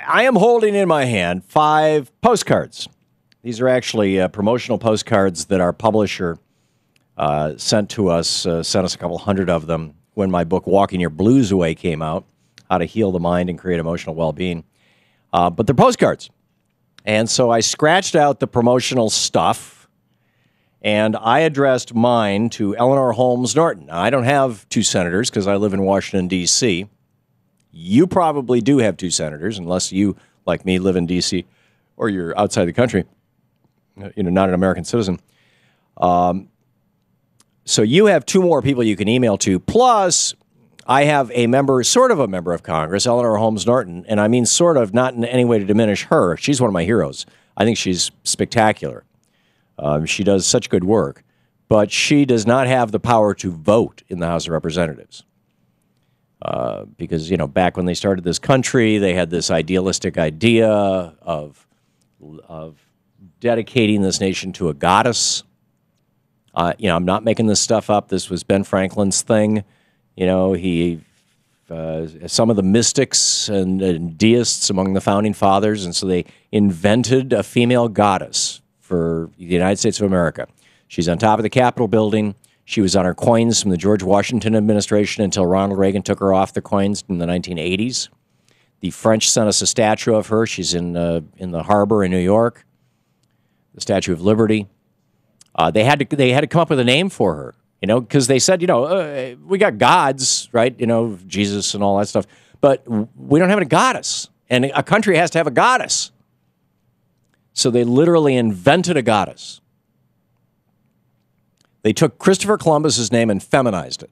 I am holding in my hand 5 postcards. These are actually promotional postcards that our publisher sent us a couple hundred of them when my book Walking Your Blues Away came out, How to Heal the Mind and Create Emotional Well-Being. But they're postcards. And so I scratched out the promotional stuff, and I addressed mine to Eleanor Holmes Norton. Now, I don't have 2 senators because I live in Washington, D.C. You probably do have 2 senators, unless you, like me, live in D.C. or you're outside the country, not an American citizen. So you have 2 more people you can email to, plus I have a member, sort of a member of Congress, Eleanor Holmes Norton, and I mean sort of, not in any way to diminish her. She's one of my heroes. I think she's spectacular. She does such good work, but she does not have the power to vote in the House of Representatives. Because, back when they started this country, they had this idealistic idea of dedicating this nation to a goddess. I'm not making this stuff up. This was Ben Franklin's thing. He some of the mystics and deists among the founding fathers, and so they invented a female goddess for the United States of America. She's on top of the Capitol building. She was on her coins from the George Washington administration until Ronald Reagan took her off the coins in the 1980s. The French sent us a statue of her. She's in the harbor in New York, the Statue of Liberty. They had to come up with a name for her, because they said, we got gods, right? Jesus and all that stuff, but we don't have a goddess, and a country has to have a goddess. So they literally invented a goddess. They took Christopher Columbus's name and feminized it.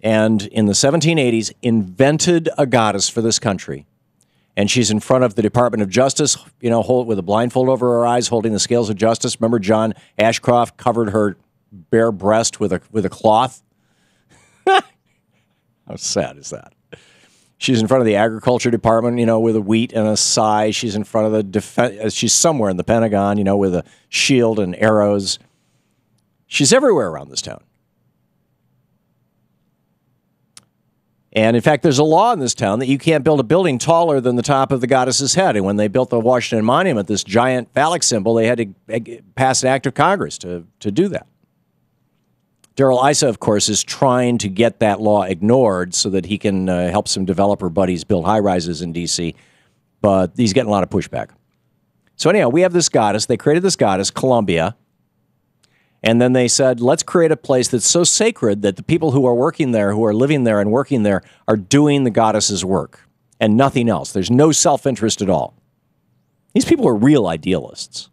And in the 1780s, invented a goddess for this country. And she's in front of the Department of Justice, with a blindfold over her eyes, holding the scales of justice. Remember John Ashcroft covered her bare breast with a cloth? How sad is that? She's in front of the Agriculture Department, with a wheat and a scythe. She's in front of the defense. She's somewhere in the Pentagon, with a shield and arrows. She's everywhere around this town. And in fact, there's a law in this town that you can't build a building taller than the top of the goddess's head. And when they built the Washington Monument, this giant phallic symbol, they had to pass an act of Congress to do that. Darrell Issa, of course, is trying to get that law ignored so that he can help some developer buddies build high-rises in D.C., but he's getting a lot of pushback. So anyhow, we have this goddess. They created this goddess, Columbia, and then they said, let's create a place that's so sacred that the people who are working there, who are living there and working there, are doing the goddess's work and nothing else. There's no self-interest at all. These people are real idealists.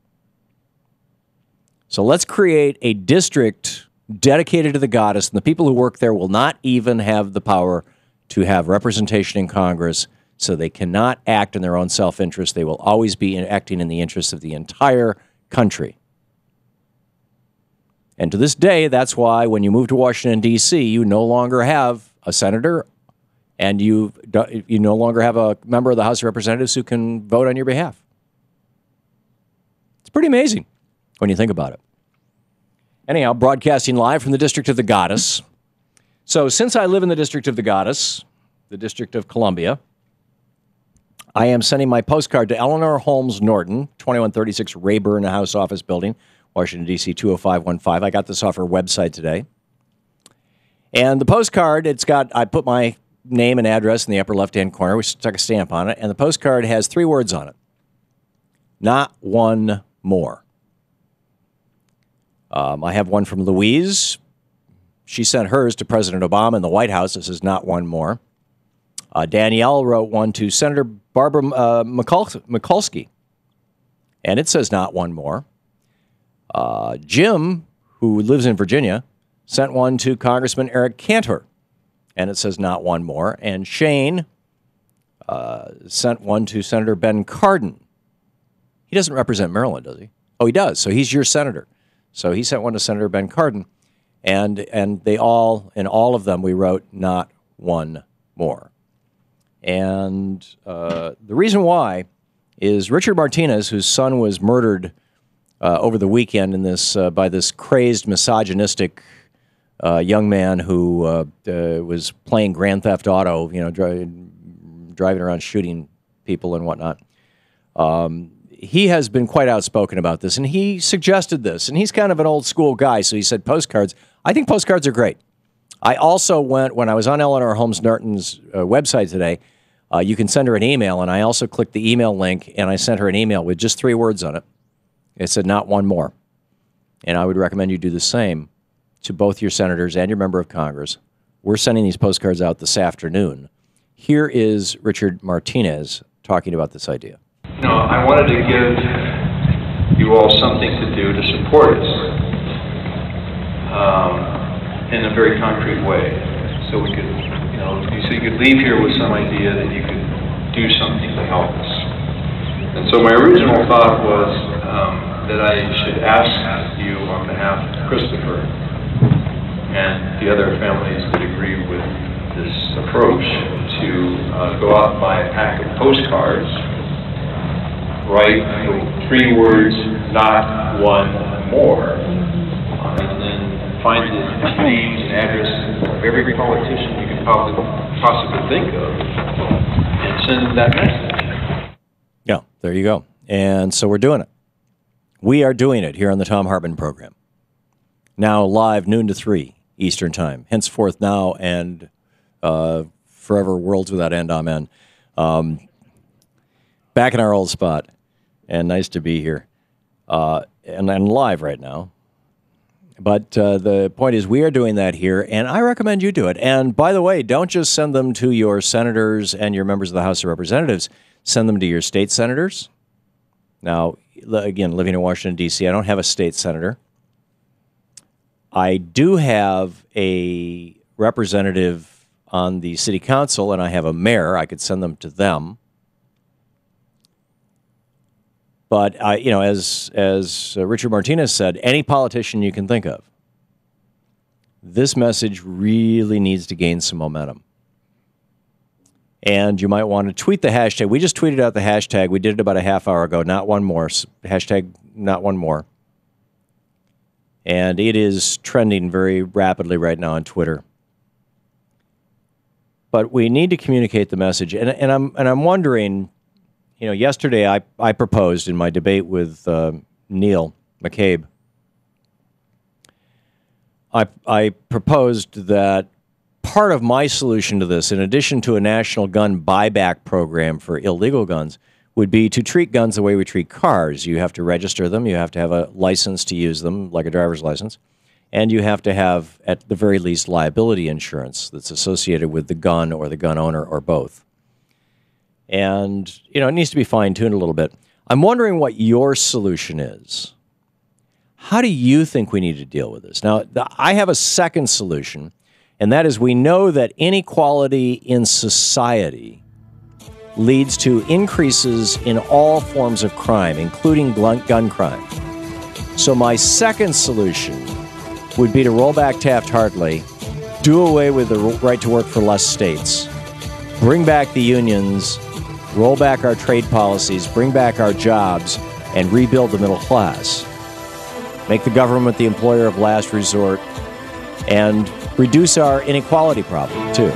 So let's create a district dedicated to the goddess, and the people who work there will not even have the power to have representation in Congress, so they cannot act in their own self-interest. They will always be acting in the interests of the entire country. And to this day, that's why when you move to Washington, D.C., you no longer have a senator, and you no longer have a member of the House of Representatives who can vote on your behalf. It's pretty amazing when you think about it. Anyhow, broadcasting live from the District of the Goddess. So since I live in the District of the Goddess, the District of Columbia, I am sending my postcard to Eleanor Holmes Norton, 2136 Rayburn House Office Building, Washington, D.C., 20515. I got this off her website today. And the postcard, I put my name and address in the upper left-hand corner. We stuck a stamp on it. And the postcard has 3 words on it. Not one more. I have one from Louise. She sent hers to President Obama in the White House. This is not one more. Danielle wrote one to Senator Barbara Mikulski, and it says not one more. Jim, who lives in Virginia, sent one to Congressman Eric Cantor, and it says not one more. And Shane sent one to Senator Ben Cardin. He doesn't represent Maryland, does he? Oh, he does. So he's your senator. So he sent one to Senator Ben Cardin, and in all of them, we wrote not one more. And the reason why is Richard Martinez, whose son was murdered over the weekend in this by this crazed, misogynistic young man who was playing Grand Theft Auto, driving driving around shooting people and whatnot. He has been quite outspoken about this, and he suggested this, and he's kind of an old school guy, so he said postcards. I think postcards are great. I also went, when I was on Eleanor Holmes Norton's website today, you can send her an email, and I also clicked the email link, and I sent her an email with just 3 words on it. It said, not one more. And I would recommend you do the same to both your senators and your member of Congress. We're sending these postcards out this afternoon. Here is Richard Martinez talking about this idea. I wanted to give you all something to do to support us in a very concrete way. So we could, so you could leave here with some idea that you could do something to help us. And so my original thought was that I should ask you on behalf of Christopher and the other families that agree with this approach to go out and buy a pack of postcards, write the 3 words, not one more, and then find the names and addresses of every politician you can possibly think of and send them that message. Yeah, there you go. And so we're doing it. We are doing it here on the Thom Hartmann Program. Now live noon to 3 Eastern Time. Henceforth now and forever, worlds without end. Amen. Back in our old spot. And nice to be here. And live right now. But the point is, we are doing that here, and I recommend you do it. And by the way, don't just send them to your senators and your members of the House of Representatives. Send them to your state senators. Now, again, living in Washington, D.C., I don't have a state senator. I do have a representative on the city council, and I have a mayor. I could send them to them. But, as Richard Martinez said, any politician you can think of, this message really needs to gain some momentum. And you might want to tweet the hashtag. We just tweeted out the hashtag. We did it about a half hour ago. Not one more. Hashtag not one more. And it is trending very rapidly right now on Twitter. But we need to communicate the message. And I'm wondering, yesterday I proposed in my debate with Neil McCabe, I proposed that part of my solution to this, in addition to a national gun buyback program for illegal guns, would be to treat guns the way we treat cars. You have to register them. You have to have a license to use them, like a driver's license. And you have to have, at the very least, liability insurance that's associated with the gun or the gun owner or both. And, it needs to be fine-tuned a little bit. I'm wondering what your solution is. How do you think we need to deal with this? Now, I have a second solution, and that is we know that inequality in society leads to increases in all forms of crime, including gun crime. So my second solution would be to roll back Taft-Hartley, do away with the right to work for less states, bring back the unions, roll back our trade policies, bring back our jobs, and rebuild the middle class. Make the government the employer of last resort, and reduce our inequality problem, too.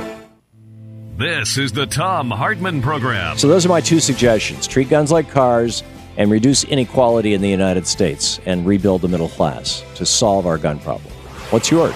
This is the Thom Hartmann Program. So those are my 2 suggestions. Treat guns like cars and reduce inequality in the United States and rebuild the middle class to solve our gun problem. What's yours?